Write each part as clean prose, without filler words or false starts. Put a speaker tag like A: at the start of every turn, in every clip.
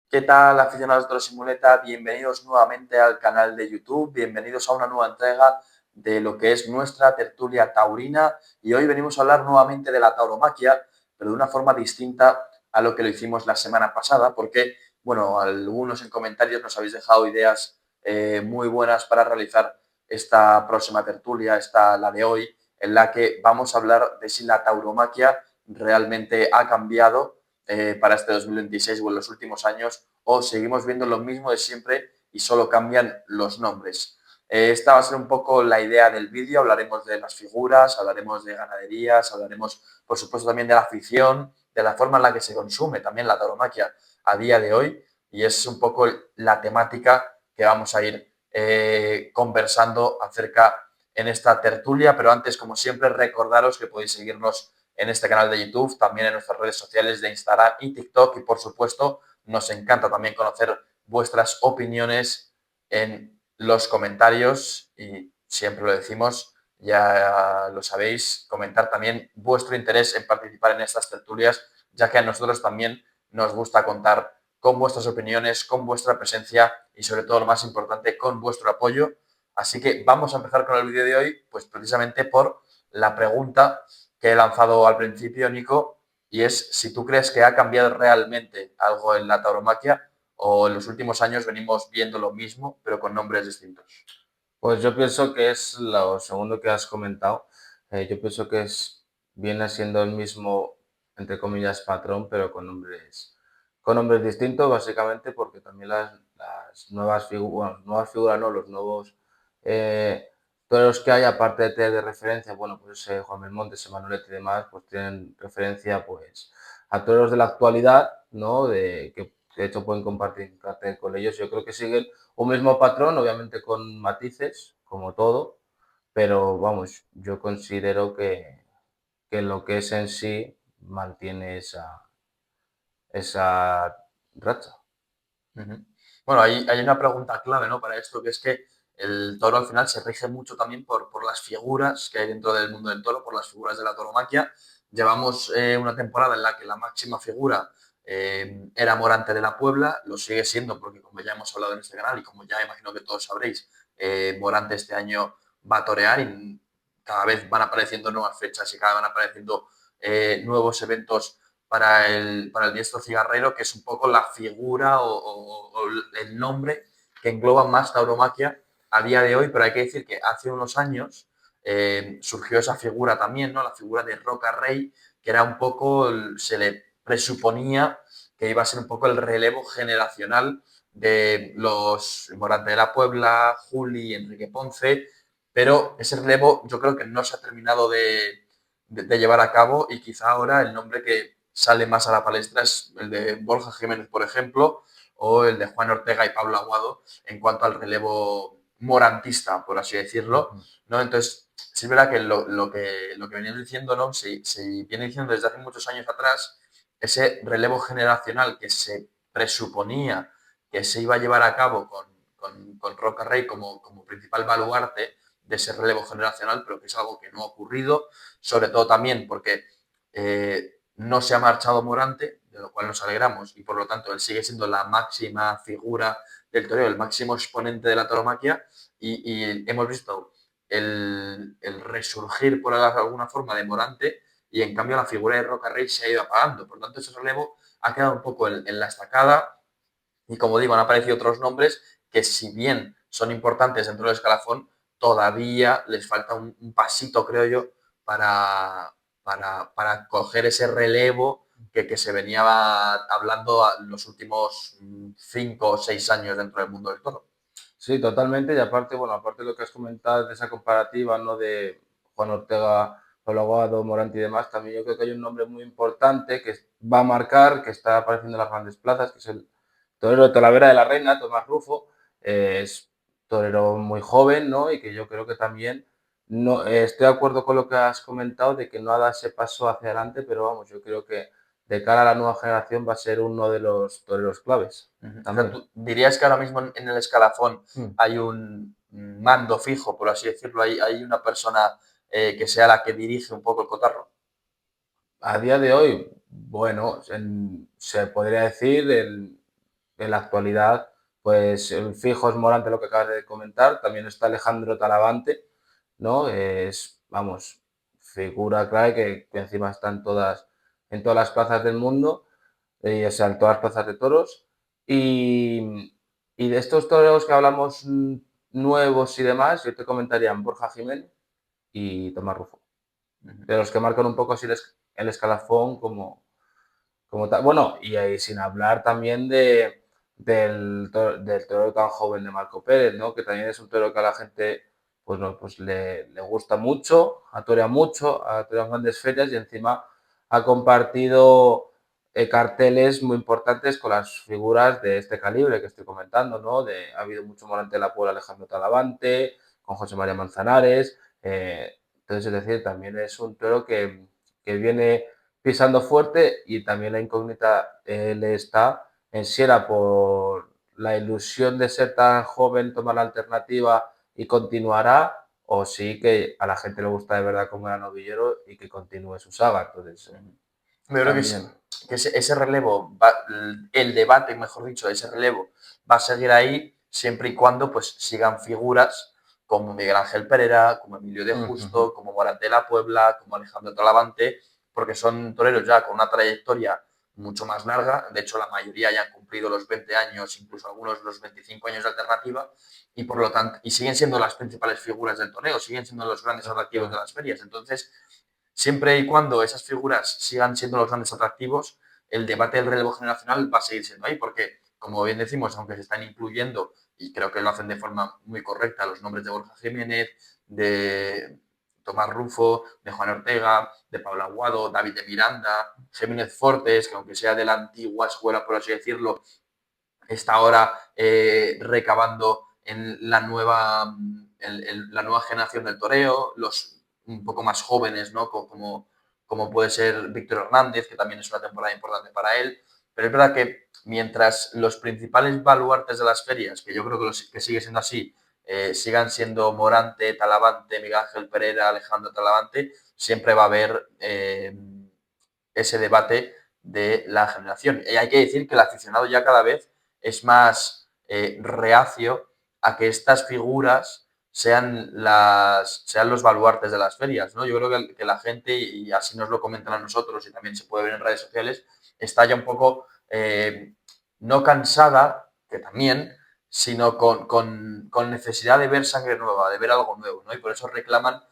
A: ¿Qué tal, aficionados de Toros y Muleta? Bienvenidos nuevamente al canal de YouTube, bienvenidos a una nueva entrega de lo que es nuestra tertulia taurina y hoy venimos a hablar nuevamente de la tauromaquia, pero de una forma distinta a lo que lo hicimos la semana pasada, porque, bueno, algunos en comentarios nos habéis dejado ideas muy buenas para realizar esta próxima tertulia, la de hoy, en la que vamos a hablar de si la tauromaquia realmente ha cambiado para este 2026 o en los últimos años, o seguimos viendo lo mismo de siempre y solo cambian los nombres. Esta va a ser un poco la idea del vídeo, hablaremos de las figuras, hablaremos de ganaderías, hablaremos por supuesto también de la afición, de la forma en la que se consume también la tauromaquia a día de hoy y es un poco la temática que vamos a ir conversando acerca en esta tertulia, pero antes, como siempre, recordaros que podéis seguirnos en este canal de YouTube, también en nuestras redes sociales de Instagram y TikTok y por supuesto nos encanta también conocer vuestras opiniones en los comentarios y siempre lo decimos, ya lo sabéis, comentar también vuestro interés en participar en estas tertulias, ya que a nosotros también nos gusta contar con vuestras opiniones, con vuestra presencia y sobre todo lo más importante, con vuestro apoyo. Así que vamos a empezar con el vídeo de hoy, pues precisamente por la pregunta que he lanzado al principio, Nico, y es si tú crees que ha cambiado realmente algo en la tauromaquia o en los últimos años venimos viendo lo mismo, pero con nombres distintos.
B: Pues yo pienso que es lo segundo que has comentado. Yo pienso que viene siendo el mismo, entre comillas, patrón, pero con nombres distintos, básicamente porque también las nuevas figuras, bueno, nuevas figuras no, los nuevos eh, toreros que hay, aparte de tener de referencia, bueno, pues Juan Belmonte, Manolete y demás, pues tienen referencia pues a toreros de la actualidad, ¿no? Que de hecho pueden compartir cartel con ellos. Yo creo que siguen un mismo patrón, obviamente con matices, como todo, pero vamos, yo considero que lo que es en sí mantiene esa racha.
A: Ujú. Bueno, hay una pregunta clave, ¿no? Para esto, que es que el toro al final se rige mucho también por las figuras que hay dentro del mundo del toro, por las figuras de la tauromaquia. Llevamos una temporada en la que la máxima figura era Morante de la Puebla, lo sigue siendo porque como ya hemos hablado en este canal y como ya imagino que todos sabréis, Morante este año va a torear y cada vez van apareciendo nuevas fechas y cada vez van apareciendo nuevos eventos para el diestro cigarrero, que es un poco la figura o el nombre que engloba más tauromaquia a día de hoy, pero hay que decir que hace unos años surgió esa figura también, ¿no? La figura de Roca Rey, que era un poco, se le presuponía que iba a ser un poco el relevo generacional de los Morante de la Puebla, Juli, Enrique Ponce, pero ese relevo yo creo que no se ha terminado de llevar a cabo y quizá ahora el nombre que sale más a la palestra es el de Borja Jiménez, por ejemplo, o el de Juan Ortega y Pablo Aguado en cuanto al relevo morantista, por así decirlo,
B: Ujú.
A: ¿no? Entonces, sí es verdad que lo que veníamos diciendo, ¿no? Se viene diciendo desde hace muchos años atrás, ese relevo generacional que se presuponía que se iba a llevar a cabo con Roca Rey como principal baluarte de ese relevo generacional, pero que es algo que no ha ocurrido, sobre todo también porque no se ha marchado Morante, de lo cual nos alegramos, y por lo tanto él sigue siendo la máxima figura del toreo, el máximo exponente de la tauromaquia, y hemos visto el resurgir por alguna forma de Morante, y en cambio la figura de Roca Rey se ha ido apagando. Por lo tanto, ese relevo ha quedado un poco en la estacada, y como digo, han aparecido otros nombres que, si bien son importantes dentro del escalafón, todavía les falta un pasito, creo yo, para coger ese relevo que se venía hablando los últimos 5 o 6 años dentro del mundo del toro.
B: Sí, totalmente. Y aparte, bueno, aparte de lo que has comentado de esa comparativa, ¿no? De Juan Ortega, Pablo Aguado, Morante y demás, también yo creo que hay un nombre muy importante que va a marcar, que está apareciendo en las grandes plazas, que es el torero de Talavera de la Reina, Tomás Rufo. Es torero muy joven, ¿no? Y que yo creo que también, no, estoy de acuerdo con lo que has comentado de que no ha dado ese paso hacia adelante, pero vamos, yo creo que de cara a la nueva generación va a ser uno de los toreros claves
A: O sea,
B: también.
A: ¿tú dirías que ahora mismo en el escalafón
B: Mm.
A: hay un mando fijo, por así decirlo? ¿Hay una persona que sea la que dirige un poco el cotarro?
B: A día de hoy, bueno, se podría decir en la actualidad, pues el fijo es Morante, lo que acabas de comentar, también está Alejandro Talavante, ¿no? Es, vamos, figura clave que encima está en todas las plazas del mundo, o sea, en todas las plazas de toros. Y, y de estos toreros que hablamos nuevos y demás, yo te comentaría Borja Jiménez y Tomás Rufo.
A: Ujú.
B: De los que marcan un poco así el escalafón como tal. Bueno, y ahí sin hablar también del torero tan joven de Marco Pérez, ¿no? Que también es un toro que a la gente pues, no, pues le gusta mucho, atorea mucho, atorea en grandes ferias y encima ha compartido carteles muy importantes con las figuras de este calibre que estoy comentando, ¿no? Ha habido mucho Morante de la Puebla, Alejandro Talavante, con José María Manzanares. Entonces, es decir, también es un toro que viene pisando fuerte y también la incógnita le está en si era por la ilusión de ser tan joven, tomar la alternativa y continuará, o sí que a la gente le gusta de verdad como era novillero y que continúe su saga. Entonces,
A: Yo creo
B: también.
A: que ese relevo, el debate, mejor dicho, ese relevo va a seguir ahí siempre y cuando pues sigan figuras como Miguel Ángel Pereira, como Emilio de
B: Ujú.
A: Justo, como Morante de la Puebla, como Alejandro Talavante, porque son toreros ya con una trayectoria mucho más larga. De hecho, la mayoría ya han cumplido los 20 años, incluso algunos los 25 años de alternativa, y por lo tanto, y siguen siendo las principales figuras del torneo, siguen siendo los grandes atractivos de las ferias. Entonces, siempre y cuando esas figuras sigan siendo los grandes atractivos, el debate del relevo generacional va a seguir siendo ahí, porque, como bien decimos, aunque se están incluyendo, y creo que lo hacen de forma muy correcta, los nombres de Borja Jiménez, de Tomás Rufo, de Juan Ortega, de Pablo Aguado, David de Miranda, Jiménez Fortes, que aunque sea de la antigua escuela, por así decirlo, está ahora recabando en la nueva generación del toreo, los un poco más jóvenes, ¿no? Como puede ser Víctor Hernández, que también es una temporada importante para él. Pero es verdad que mientras los principales baluartes de las ferias, que yo creo que sigue siendo así, sigan siendo Morante, Talavante, Miguel Ángel Pereira, Alejandro Talavante, siempre va a haber ese debate de la generación. Y hay que decir que el aficionado ya cada vez es más reacio a que estas figuras sean los baluartes de las ferias, ¿no? Yo creo que la gente, y así nos lo comentan a nosotros y también se puede ver en redes sociales, está ya un poco no cansada, que también, sino con necesidad de ver sangre nueva, de ver algo nuevo, ¿no? Y por eso reclaman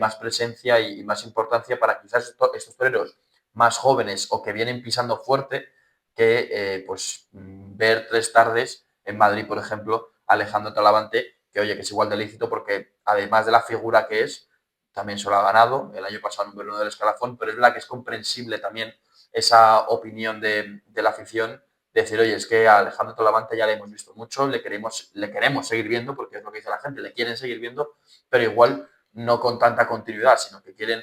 A: más presencia y más importancia para quizás estos toreros más jóvenes o que vienen pisando fuerte que pues ver 3 tardes en Madrid, por ejemplo, Alejandro Talavante, que oye, que es igual de lícito porque además de la figura que es, también se lo ha ganado el año pasado en un del escalafón, pero es verdad que es comprensible también esa opinión de la afición, de decir, oye, es que a Alejandro Talavante ya le hemos visto mucho, le queremos seguir viendo, porque es lo que dice la gente, le quieren seguir viendo, pero igual no con tanta continuidad, sino que quieren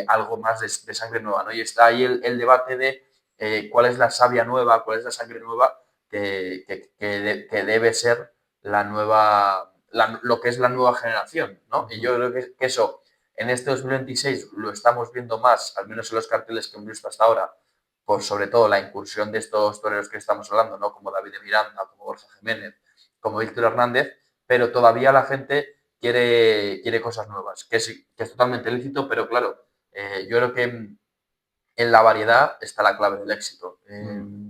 A: algo más de sangre nueva, ¿no? Y está ahí el debate de cuál es la savia nueva, cuál es la sangre nueva que debe ser la nueva, lo que es la nueva generación, ¿no? Y yo creo que eso en este 2026 lo estamos viendo más, al menos en los carteles que hemos visto hasta ahora, por sobre todo la incursión de estos toreros que estamos hablando, ¿no? Como David de Miranda, como Borja Jiménez, como Víctor Hernández, pero todavía la gente quiere cosas nuevas, que es totalmente lícito, pero claro, yo creo que en la variedad está la clave del éxito.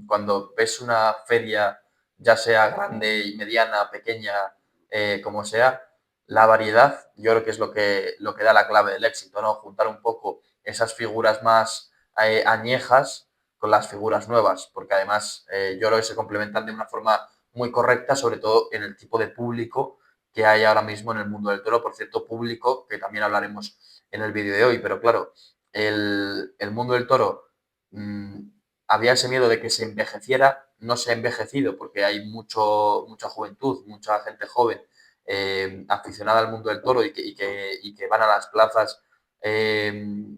A: Cuando ves una feria, ya sea grande y mediana, pequeña, como sea, la variedad yo creo que es lo que da la clave del éxito, ¿no? Juntar un poco esas figuras más añejas con las figuras nuevas, porque además yo creo que se complementan de una forma muy correcta, sobre todo en el tipo de público que hay ahora mismo en el mundo del toro, por cierto, público que también hablaremos en el vídeo de hoy, pero claro, el mundo del toro mmm, había ese miedo de que se envejeciera, no se ha envejecido porque hay mucha juventud, mucha gente joven aficionada al mundo del toro y que van a las plazas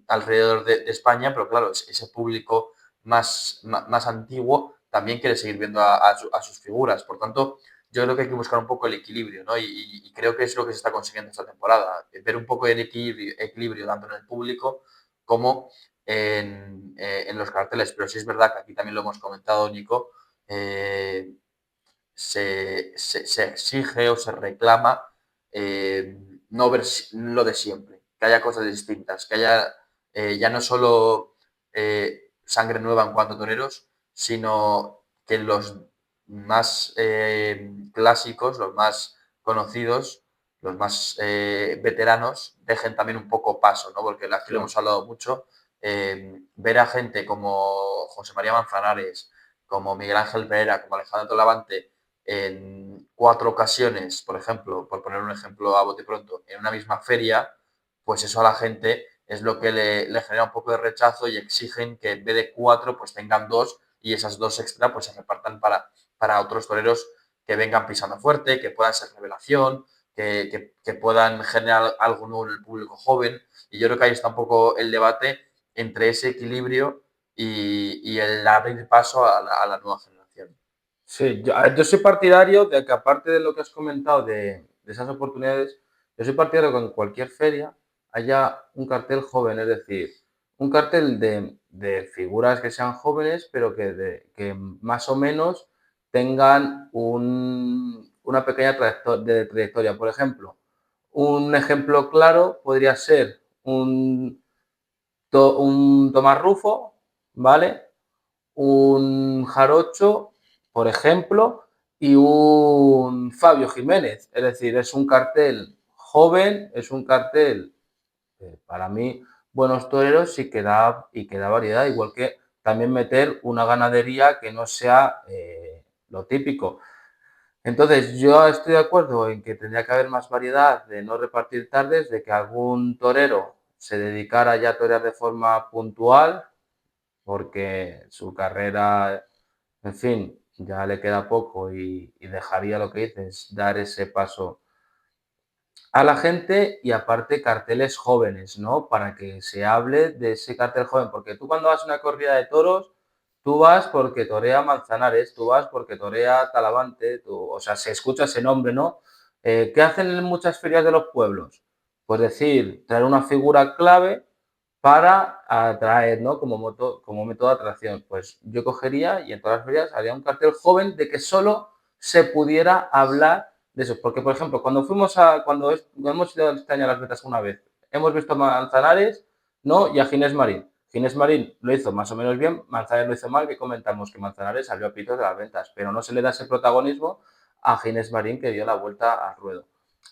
A: alrededor de España, pero claro, ese público más antiguo también quiere seguir viendo a sus figuras. Por tanto, yo creo que hay que buscar un poco el equilibrio, ¿no? Y creo que es lo que se está consiguiendo esta temporada, ver un poco de equilibrio tanto en el público como en los carteles. Pero sí es verdad que aquí también lo hemos comentado, Nico, eh, se exige o se reclama no ver lo de siempre, que haya cosas distintas, que haya ya no solo sangre nueva en cuanto a toreros, sino que los más clásicos, los más conocidos, los más veteranos, dejen también un poco paso, ¿no? Porque aquí lo
B: Claro.
A: hemos hablado mucho. Ver a gente como José María Manzanares, como Miguel Ángel Pereira, como Alejandro Tolavante, en 4 ocasiones, por ejemplo, por poner un ejemplo a bote pronto, en una misma feria, pues eso a la gente es lo que le genera un poco de rechazo y exigen que en vez de 4, pues tengan 2 y esas 2 extra pues se repartan para otros toreros que vengan pisando fuerte, que puedan ser revelación, que puedan generar algo nuevo en el público joven. Y yo creo que ahí está un poco el debate entre ese equilibrio y el abrir paso a la nueva generación.
B: Sí, yo soy partidario de que aparte de lo que has comentado de esas oportunidades, yo soy partidario de que en cualquier feria haya un cartel joven, es decir, un cartel de figuras que sean jóvenes, pero que más o menos tengan una pequeña trayectoria. Por ejemplo, un ejemplo claro podría ser un Tomás Rufo, ¿vale? Un Jarocho, por ejemplo, y un Fabio Jiménez. Es decir, es un cartel joven, es un cartel, para mí, buenos toreros y que da variedad, igual que también meter una ganadería que no sea lo típico. Entonces, yo estoy de acuerdo en que tendría que haber más variedad, de no repartir tardes, de que algún torero se dedicara ya a torear de forma puntual, porque su carrera, en fin, ya le queda poco y dejaría lo que dices, dar ese paso a la gente y aparte carteles jóvenes, ¿no? Para que se hable de ese cartel joven, porque tú cuando vas a una corrida de toros, tú vas porque torea Manzanares, tú vas porque torea Talavante, o sea, se escucha ese nombre, ¿no? ¿Qué hacen en muchas ferias de los pueblos? Pues decir, traer una figura clave para atraer, ¿no? Como método de atracción. Pues yo cogería y en todas las ferias haría un cartel joven de que solo se pudiera hablar de eso. Porque, por ejemplo, cuando hemos ido este año a las Vetas una vez, hemos visto a Manzanares, ¿no? Y a Ginés Marín. Ginés Marín lo hizo más o menos bien, Manzanares lo hizo mal, que comentamos que Manzanares salió a pitos de las ventas, pero no se le da ese protagonismo a Ginés Marín que dio la vuelta al ruedo.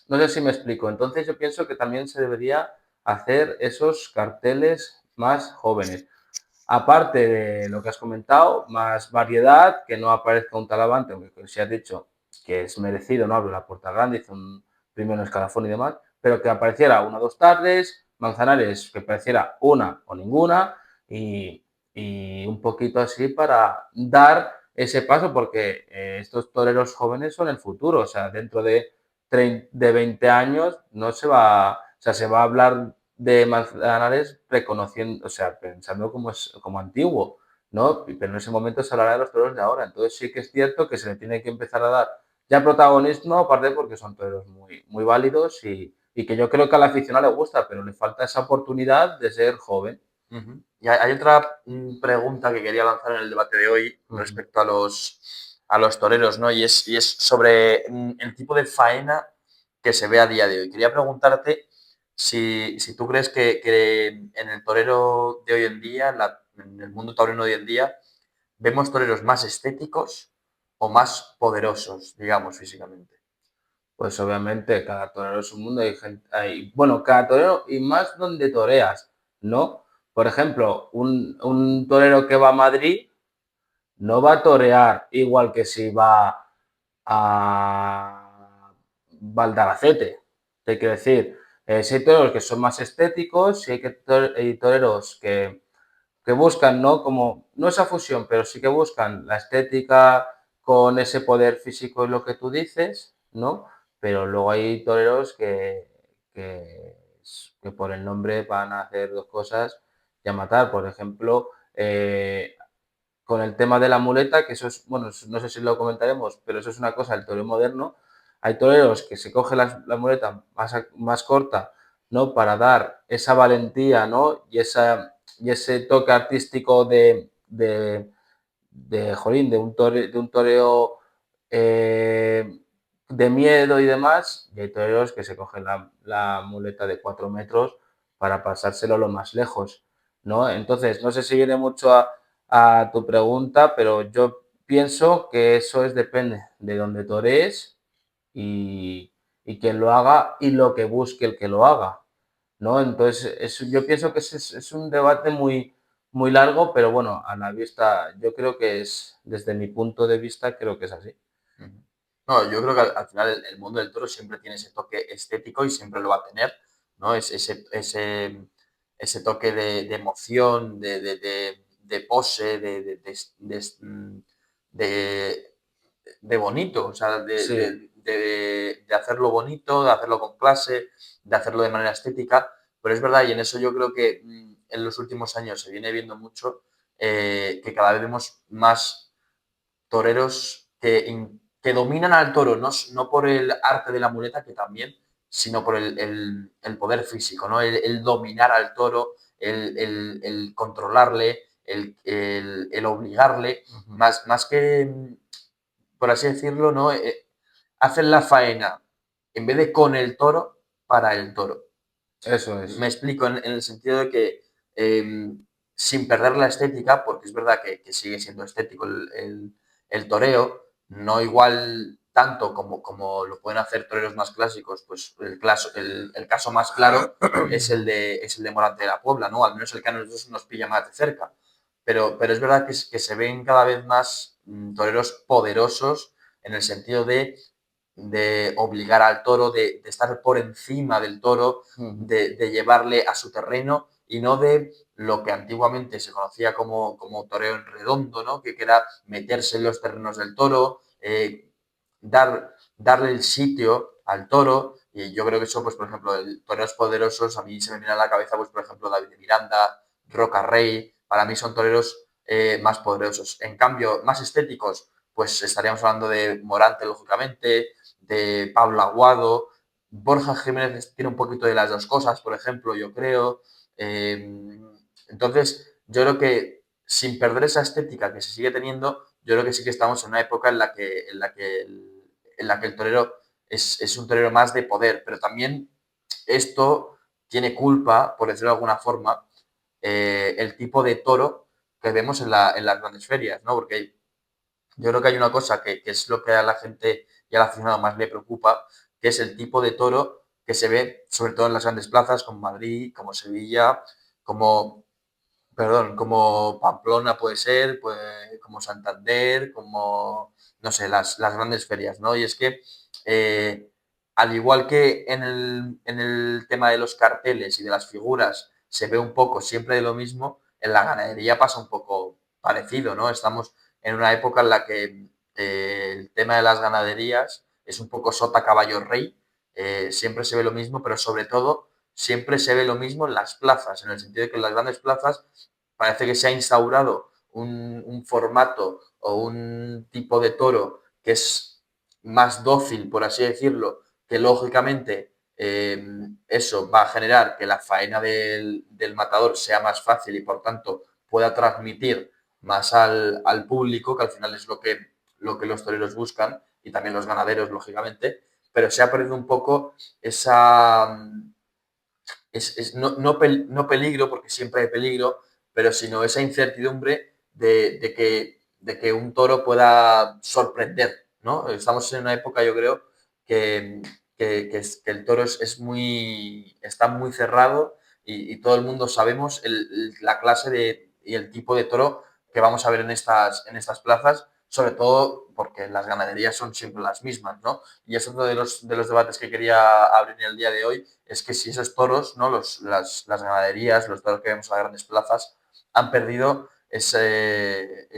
B: No sé si me explico. Entonces yo pienso que también se debería hacer esos carteles más jóvenes. Aparte de lo que has comentado, más variedad, que no aparezca un Talavante, aunque si has dicho que es merecido, no hablo de la Puerta Grande, hizo un primero escalafón y demás, pero que apareciera una o dos tardes, Manzanares que apareciera una o ninguna y un poquito así para dar ese paso, porque estos toreros jóvenes son el futuro, o sea, dentro de 20 años no se va, o sea, se va a hablar de Manzanares reconociendo, o sea, pensando como antiguo, ¿no? Pero en ese momento se hablará de los toreros de ahora. Entonces sí que es cierto que se le tiene que empezar a dar ya protagonismo, aparte porque son toreros muy válidos y que yo creo que al aficionado le gusta, pero le falta esa oportunidad de ser joven.
A: Y hay otra pregunta que quería lanzar en el debate de hoy respecto a los toreros, ¿no? Y es sobre el tipo de faena que se ve a día de hoy. Quería preguntarte si tú crees que en el torero de hoy en día, en el mundo taurino de hoy en día, vemos toreros más estéticos o más poderosos, digamos, físicamente.
B: Pues obviamente cada torero es un mundo, bueno, cada torero y más donde toreas, ¿no? Por ejemplo, un torero que va a Madrid no va a torear igual que si va a Valdaracete. Te quiero decir, si hay toreros que son más estéticos, si hay toreros que buscan, ¿no? Como, no esa fusión, pero sí que buscan la estética con ese poder físico y lo que tú dices, ¿no? Pero luego hay toreros que, que por el nombre van a hacer dos cosas y a matar. Por ejemplo, con el tema de la muleta, que eso es, bueno, no sé si lo comentaremos, pero eso es una cosa del toreo moderno. Hay toreros que se coge la muleta más corta, ¿no? Para dar esa valentía, ¿no? Y ese toque artístico jolín, de un toreo de miedo y demás, y hay toreros que se cogen la muleta de 4 metros para pasárselo lo más lejos, ¿no? Entonces, no sé si viene mucho a tu pregunta, pero yo pienso que eso depende de dónde torees y, y quién lo haga y lo que busque el que lo haga, ¿no? Entonces, yo pienso que es un debate muy largo, pero bueno, a la vista, yo creo que es, desde mi punto de vista, creo que es así.
A: Ujú. No, yo creo que al final el mundo del toro siempre tiene ese toque estético y siempre lo va a tener, ¿no? Ese toque de emoción, de pose, de- de bonito, o sea,
B: Sí,
A: de hacerlo bonito, de hacerlo con clase, de hacerlo de manera estética. Pero es verdad, y en eso yo creo que en los últimos años se viene viendo mucho, que cada vez vemos más toreros que dominan al toro, no por el arte de la muleta, que también, sino por el poder físico, ¿no? El dominar al toro, el controlarle, el obligarle,
B: ujú,
A: más que, por así decirlo, ¿no? Hacen la faena en vez de con el toro, para el toro.
B: eso
A: Me
B: es.
A: explico en el sentido de que sin perder la estética, porque es verdad que sigue siendo estético el toreo, no igual tanto como lo pueden hacer toreros más clásicos, pues el caso más claro es el de Morante de la Puebla, ¿no? Al menos el que a nosotros nos pilla más de cerca. Pero es verdad que se ven cada vez más toreros poderosos en el sentido de obligar al toro, de estar por encima del toro,
B: Ujú.
A: de llevarle a su terreno y no de lo que antiguamente se conocía como toreo en redondo, ¿no? Que era meterse en los terrenos del toro, darle el sitio al toro. Y yo creo que eso, pues, por ejemplo, el toreros poderosos, a mí se me viene a la cabeza, pues, por ejemplo, David de Miranda, Roca Rey, para mí son toreros más poderosos. En cambio, más estéticos, pues estaríamos hablando de Morante, lógicamente, de Pablo Aguado. Borja Jiménez tiene un poquito de las dos cosas, por ejemplo, yo creo. Entonces, yo creo que sin perder esa estética que se sigue teniendo, yo creo que sí que estamos en una época en la que el torero es un torero más de poder, pero también esto tiene culpa, por decirlo de alguna forma, el tipo de toro que vemos en las grandes ferias, ¿no? Porque yo creo que hay una cosa que es lo que a la gente y al aficionado más le preocupa, que es el tipo de toro que se ve sobre todo en las grandes plazas como Madrid, como Sevilla, como, perdón, como Pamplona puede ser, pues, como Santander, como, no sé, las grandes ferias, ¿no? Y es que, eh, al igual que en el tema de los carteles y de las figuras se ve un poco siempre de lo mismo, en la ganadería pasa un poco parecido, ¿no? Estamos en una época en la que el tema de las ganaderías es un poco sota caballo rey, siempre se ve lo mismo, pero sobre todo siempre se ve lo mismo en las plazas, en el sentido de que en las grandes plazas parece que se ha instaurado un formato o un tipo de toro que es más dócil, por así decirlo, que lógicamente eso va a generar que la faena del matador sea más fácil y por tanto pueda transmitir más al público, que al final es lo que los toreros buscan y también los ganaderos, lógicamente, pero se ha perdido un poco esa, no peligro, porque siempre hay peligro, pero sino esa incertidumbre de que un toro pueda sorprender, ¿no? Estamos en una época, yo creo, que, que el toro está muy cerrado y todo el mundo sabemos la clase y el tipo de toro que vamos a ver en estas plazas, sobre todo porque las ganaderías son siempre las mismas, ¿no? Y es otro de los debates que quería abrir en el día de hoy, es que si esos toros, ¿no? Las ganaderías, los toros que vemos a las grandes plazas, han perdido ese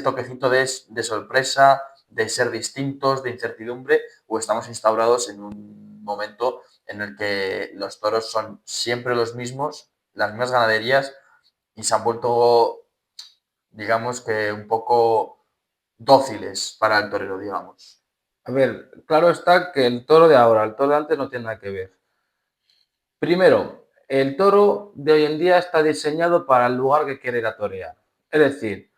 A: toquecito de sorpresa, de ser distintos, de incertidumbre, o estamos instaurados en un momento en el que los toros son siempre los mismos, las mismas ganaderías, y se han vuelto, digamos que un poco dóciles para el torero, digamos.
B: A ver, claro está que el toro de ahora, el toro de antes no tiene nada que ver. Primero, el toro de hoy en día está diseñado para el lugar que quiere ir a torear. Es decir,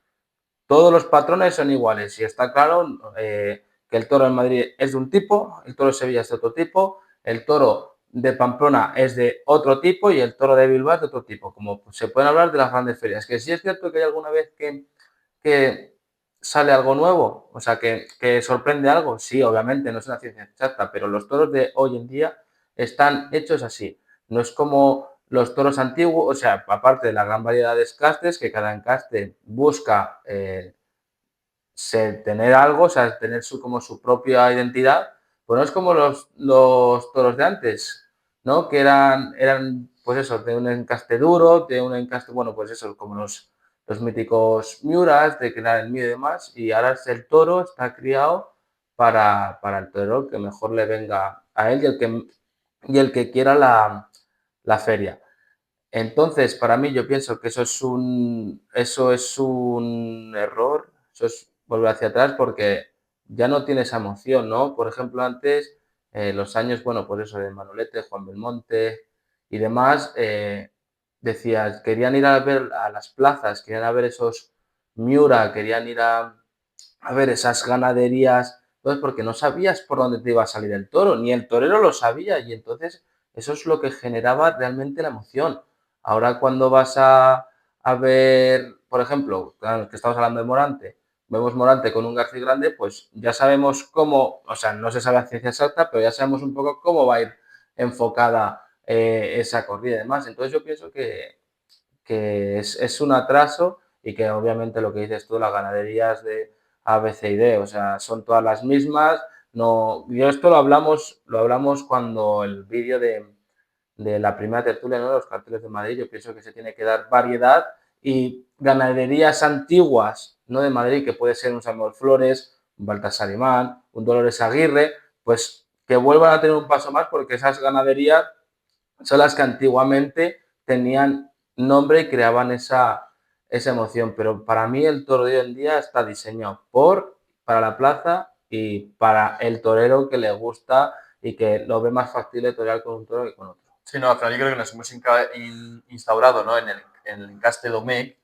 B: todos los patrones son iguales y está claro que el toro en Madrid es de un tipo, el toro de Sevilla es de otro tipo, el toro de Pamplona es de otro tipo y el toro de Bilbao es de otro tipo, como se pueden hablar de las grandes ferias. Que sí es cierto que hay alguna vez que sale algo nuevo, o sea, que sorprende algo, sí, obviamente, no es una ciencia exacta, pero los toros de hoy en día están hechos así. No es como los toros antiguos, o sea, aparte de la gran variedad de escastes, que cada encaste busca tener algo, o sea, tener como su propia identidad, pues no es como los toros de antes, ¿no? Que eran, pues eso, de un encaste duro, de un encaste, bueno, pues eso, como los míticos Miuras, de crear el mío y demás, y ahora el toro está criado para el toro que mejor le venga a él y el que quiera la feria. Entonces, para mí, yo pienso que eso es un error, eso es volver hacia atrás porque ya no tiene esa emoción, ¿no? Por ejemplo, antes, los años, bueno, pues eso de Manolete, Juan Belmonte y demás, decías, querían ir a ver a las plazas, querían a ver esos Miura, querían ir a ver esas ganaderías, entonces porque no sabías por dónde te iba a salir el toro, ni el torero lo sabía y entonces eso es lo que generaba realmente la emoción. Ahora cuando vas a ver, por ejemplo, claro, que estamos hablando de Morante, vemos Morante con un García grande, pues ya sabemos cómo, o sea, no se sabe a ciencia exacta, pero ya sabemos un poco cómo va a ir enfocada esa corrida y demás. Entonces yo pienso que es un atraso y que obviamente lo que dices tú, las ganaderías de A, B, C y D, o sea, son todas las mismas. No, yo esto lo hablamos cuando el vídeo de la primera tertulia, ¿no? Los carteles de Madrid, yo pienso que se tiene que dar variedad y ganaderías antiguas, no de Madrid, que puede ser un Samuel Flores, un Baltasar Imán, un Dolores Aguirre, pues que vuelvan a tener un paso más porque esas ganaderías son las que antiguamente tenían nombre y creaban esa emoción. Pero para mí el toro de hoy en día está diseñado para la plaza y para el torero que le gusta y que lo ve más factible torear con un toro que con otro.
A: Sí, no, al final yo creo que nos hemos instaurado, ¿no? En el encaste Domecq,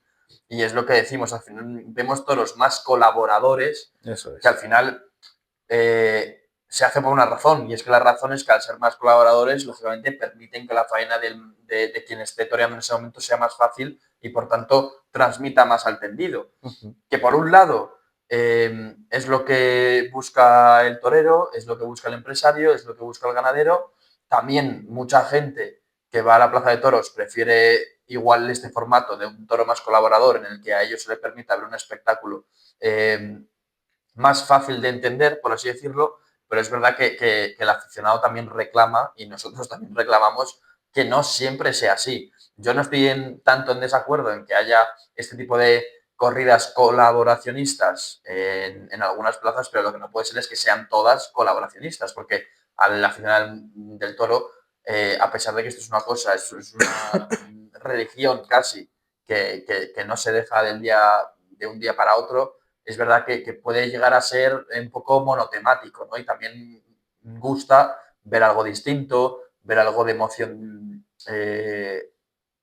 A: y es lo que decimos, al final vemos toros más colaboradores,
B: Eso
A: que al
B: es.
A: final se hace por una razón, y es que la razón es que al ser más colaboradores, lógicamente permiten que la faena de quien esté toreando en ese momento sea más fácil y por tanto transmita más al tendido. Que por un lado es lo que busca el torero, es lo que busca el empresario, es lo que busca el ganadero. También mucha gente que va a la plaza de toros prefiere igual este formato de un toro más colaborador en el que a ellos se les permita ver un espectáculo más fácil de entender, por así decirlo, pero es verdad que el aficionado también reclama y nosotros también reclamamos que no siempre sea así. Yo no estoy tanto en desacuerdo en que haya este tipo de corridas colaboracionistas en algunas plazas, pero lo que no puede ser es que sean todas colaboracionistas, porque al aficionado del toro, a pesar de que esto es una cosa, es una religión casi que no se deja de un día para otro, es verdad que puede llegar a ser un poco monotemático, ¿no? Y también gusta ver algo distinto, ver algo de emoción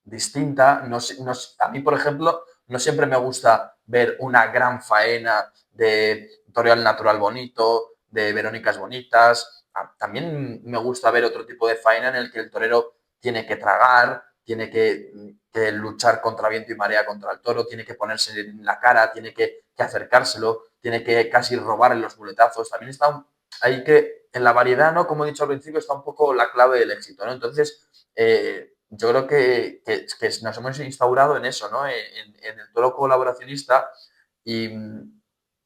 A: distinta. A mí, por ejemplo, no siempre me gusta ver una gran faena de Toreal Natural bonito, de Verónicas bonitas. También me gusta ver otro tipo de faena en el que el torero tiene que tragar, tiene que luchar contra viento y marea contra el toro, tiene que ponerse en la cara, tiene que acercárselo, tiene que casi robarle los muletazos. También está ahí que en la variedad, ¿no? Como he dicho al principio, está un poco la clave del éxito, ¿no? Entonces, yo creo que nos hemos instaurado en eso, ¿no? En el toro colaboracionista y,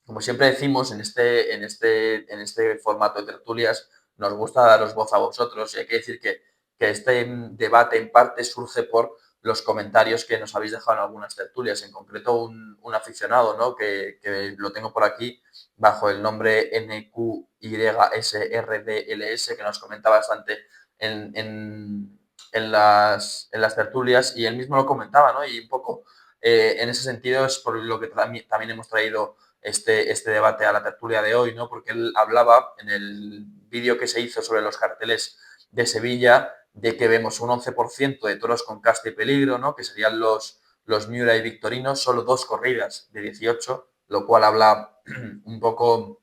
A: como siempre decimos, en este formato de tertulias nos gusta daros voz a vosotros y hay que decir que este debate en parte surge por los comentarios que nos habéis dejado en algunas tertulias, en concreto un aficionado, ¿no? que lo tengo por aquí bajo el nombre NQYSRDLS, que nos comenta bastante en las tertulias y él mismo lo comentaba, ¿no? Y un poco en ese sentido es por lo que también hemos traído este debate a la tertulia de hoy, ¿no? Porque él hablaba en el vídeo que se hizo sobre los carteles de Sevilla de que vemos un 11% de toros con casta y peligro, ¿no? Que serían los Miura y Victorinos, solo 2 corridas de 18 lo cual habla un poco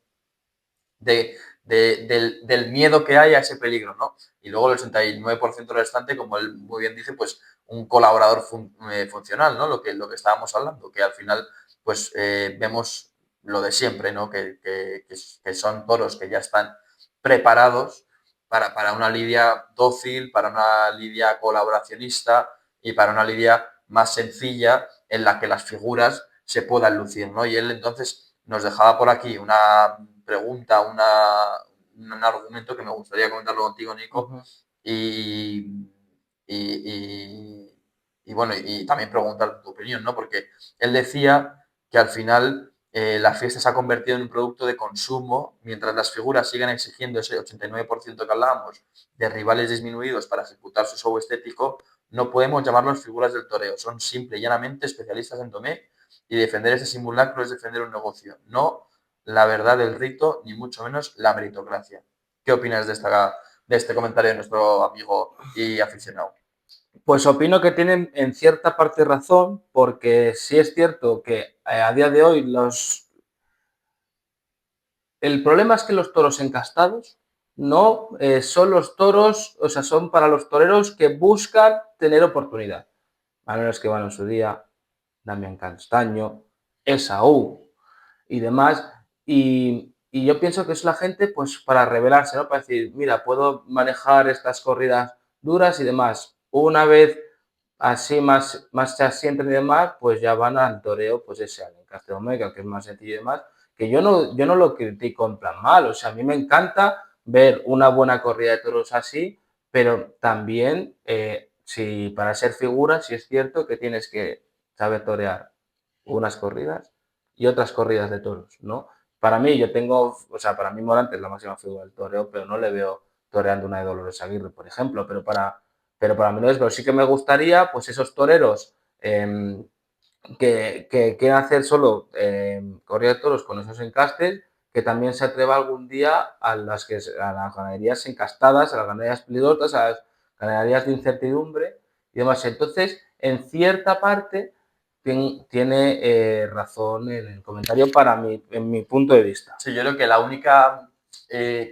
A: del miedo que hay a ese peligro, ¿no? Y luego el 89% restante, como él muy bien dice, pues un colaborador funcional, ¿no? Lo que estábamos hablando, que al final, pues vemos lo de siempre, ¿no? Que son toros que ya están preparados para una lidia dócil, para una lidia colaboracionista y para una lidia más sencilla en la que las figuras se puedan lucir, ¿no? Y él entonces nos dejaba por aquí una pregunta, un argumento que me gustaría comentarlo contigo, Nico,
B: Ujú.
A: y, y bueno, y también preguntar tu opinión, ¿no? Porque él decía que al final la fiesta se ha convertido en un producto de consumo, mientras las figuras sigan exigiendo ese 89% que hablábamos de rivales disminuidos para ejecutar su show estético, no podemos llamarlos figuras del toreo, son simple y llanamente especialistas en tomé y defender ese simulacro es defender un negocio, no la verdad del rito, ni mucho menos la meritocracia. ¿Qué opinas de este comentario de nuestro amigo y aficionado?
B: Pues opino que tienen en cierta parte razón, porque sí es cierto que a día de hoy el problema es que los toros encastados no son los toros, o sea, son para los toreros que buscan tener oportunidad. A menos que van en su día, Damián Castaño, Esaú y demás. Y yo pienso que es la gente, pues, para rebelarse, ¿no? Para decir, mira, puedo manejar estas corridas duras y demás. Una vez así más se asienten y demás, pues ya van al toreo, pues ese, al encaste omega, que es más sencillo y demás, que yo no lo critico en plan mal, o sea, a mí me encanta ver una buena corrida de toros así, pero también, si para ser figura, sí es cierto que tienes que saber torear unas corridas y otras corridas de toros, ¿no? Para mí, yo tengo, o sea, para mí Morante es la máxima figura del toreo, pero no le veo toreando una de Dolores Aguirre, por ejemplo, pero para mí no es, pero sí que me gustaría, pues esos toreros que quieren hacer solo corrida de toros con esos encastes, que también se atreva algún día a las ganaderías encastadas, a las ganaderías peligrosas, a las ganaderías de incertidumbre y demás. Entonces, en cierta parte, tiene razón en el comentario en mi punto de vista.
A: Sí, yo creo que la única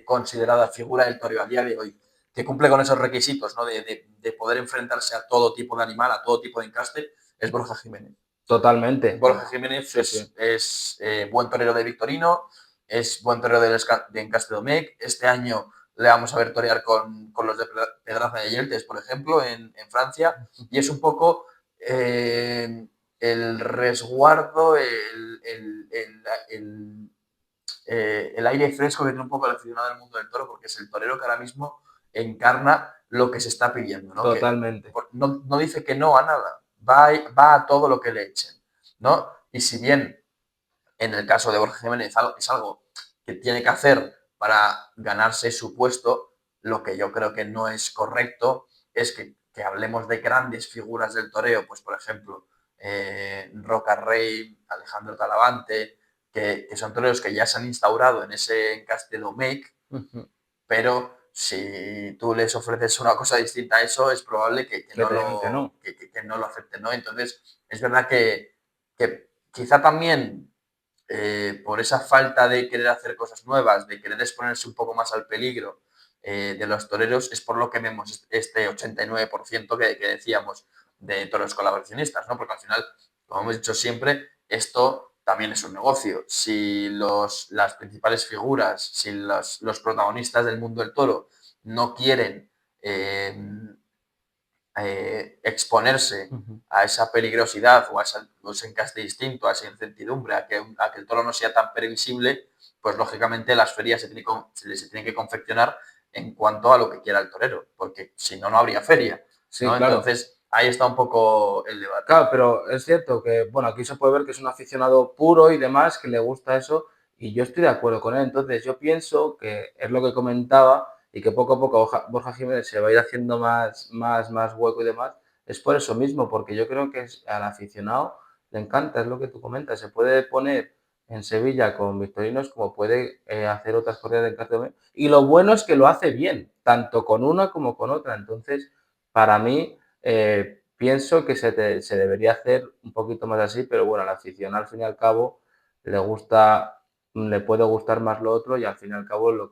A: considerada figura del toreo a día de hoy que cumple con esos requisitos, ¿no? De poder enfrentarse a todo tipo de animal, a todo tipo de encaste, es Borja Jiménez.
B: Totalmente.
A: Borja Jiménez
B: Sí, sí.
A: es buen torero de Victorino, es buen torero de Encaste Domecq. Este año le vamos a ver torear con los de Pedraza de Yeltes, por ejemplo, en Francia, y es un poco el resguardo, el aire fresco que tiene un poco el aficionado del mundo del toro, porque es el torero que ahora mismo encarna lo que se está pidiendo, ¿no? Que
B: Totalmente.
A: no dice que no a nada, va a todo lo que le echen, ¿no? Y si bien en el caso de Borja Jiménez es algo que tiene que hacer para ganarse su puesto, lo que yo creo que no es correcto es que hablemos de grandes figuras del toreo, pues por ejemplo, Roca Rey, Alejandro Talavante, que son toreros que ya se han instaurado en ese encaste Domecq,
B: Ujú.
A: pero si tú les ofreces una cosa distinta a eso, es probable
B: Que te digan que no.
A: que no lo acepten, ¿no? Entonces, es verdad que quizá también por esa falta de querer hacer cosas nuevas, de querer exponerse un poco más al peligro de los toreros, es por lo que vemos este 89% que decíamos de toros colaboracionistas, ¿no? Porque al final, como hemos dicho siempre, esto también es un negocio. Si las principales figuras, si los protagonistas del mundo del toro no quieren eh, exponerse
B: Ujú.
A: a esa peligrosidad o a ese encaste distinto, a esa incertidumbre, a que el toro no sea tan previsible, pues lógicamente las ferias se tienen que confeccionar en cuanto a lo que quiera el torero, porque si no, no habría feria,
B: Sí,
A: ¿no?
B: claro.
A: Entonces, ahí está un poco el debate.
B: Claro, pero es cierto que, bueno, aquí se puede ver que es un aficionado puro y demás, que le gusta eso, y yo estoy de acuerdo con él. Entonces, yo pienso que es lo que comentaba y que poco a poco Borja Jiménez se va a ir haciendo más hueco y demás. Es por eso mismo, porque yo creo que al aficionado le encanta, es lo que tú comentas. Se puede poner en Sevilla con Victorinos como puede hacer otras corridas de encargo. Y lo bueno es que lo hace bien, tanto con una como con otra. Entonces, para mí pienso que se debería hacer un poquito más así, pero bueno, la afición al fin y al cabo le puede gustar más lo otro y al fin y al cabo lo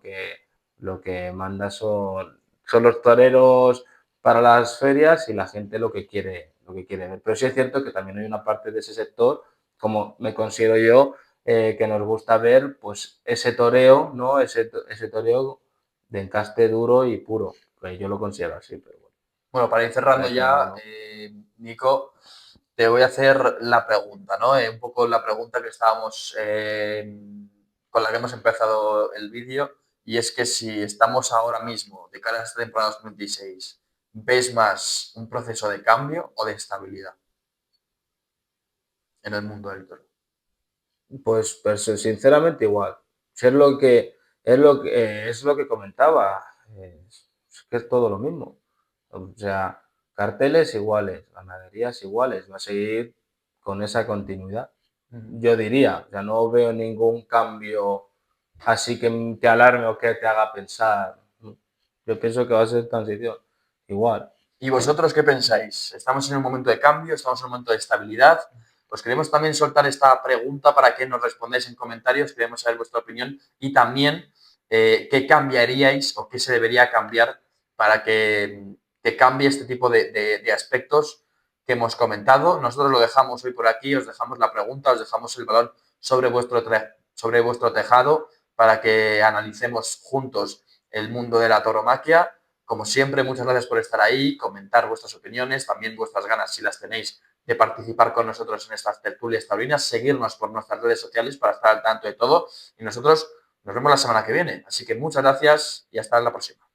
B: que manda son los toreros para las ferias y la gente lo que quiere ver. Pero sí es cierto que también hay una parte de ese sector, como me considero yo, que nos gusta ver pues ese toreo, ¿no? Ese toreo de encaste duro y puro. Pues yo lo considero así, pero bueno,
A: Bueno, para ir cerrando
B: cada cada
A: ya,
B: uno.
A: Nico, te voy a hacer la pregunta, ¿no? Un poco la pregunta que estábamos, con la que hemos empezado el vídeo, y es que si estamos ahora mismo, de cara a esta temporada 2026, ¿ves más un proceso de cambio o de estabilidad en el mundo del toro?
B: Pues sinceramente igual. Si es lo que comentaba, es que es todo lo mismo. O sea, carteles iguales, ganaderías iguales, va a seguir con esa continuidad.
A: Ujú.
B: Yo diría, o sea, no veo ningún cambio así que te alarme o que te haga pensar. Yo pienso que va a ser transición, igual.
A: ¿Y vosotros qué pensáis? ¿Estamos en un momento de cambio? ¿Estamos en un momento de estabilidad? Os queremos también soltar esta pregunta para que nos respondáis en comentarios. Queremos saber vuestra opinión y también qué cambiaríais o qué se debería cambiar para que cambie este tipo de aspectos que hemos comentado. Nosotros lo dejamos hoy por aquí, os dejamos la pregunta, os dejamos el balón sobre vuestro tejado para que analicemos juntos el mundo de la tauromaquia. Como siempre, muchas gracias por estar ahí, comentar vuestras opiniones, también vuestras ganas, si las tenéis, de participar con nosotros en estas tertulias taurinas, seguirnos por nuestras redes sociales para estar al tanto de todo y nosotros nos vemos la semana que viene. Así que muchas gracias y hasta la próxima.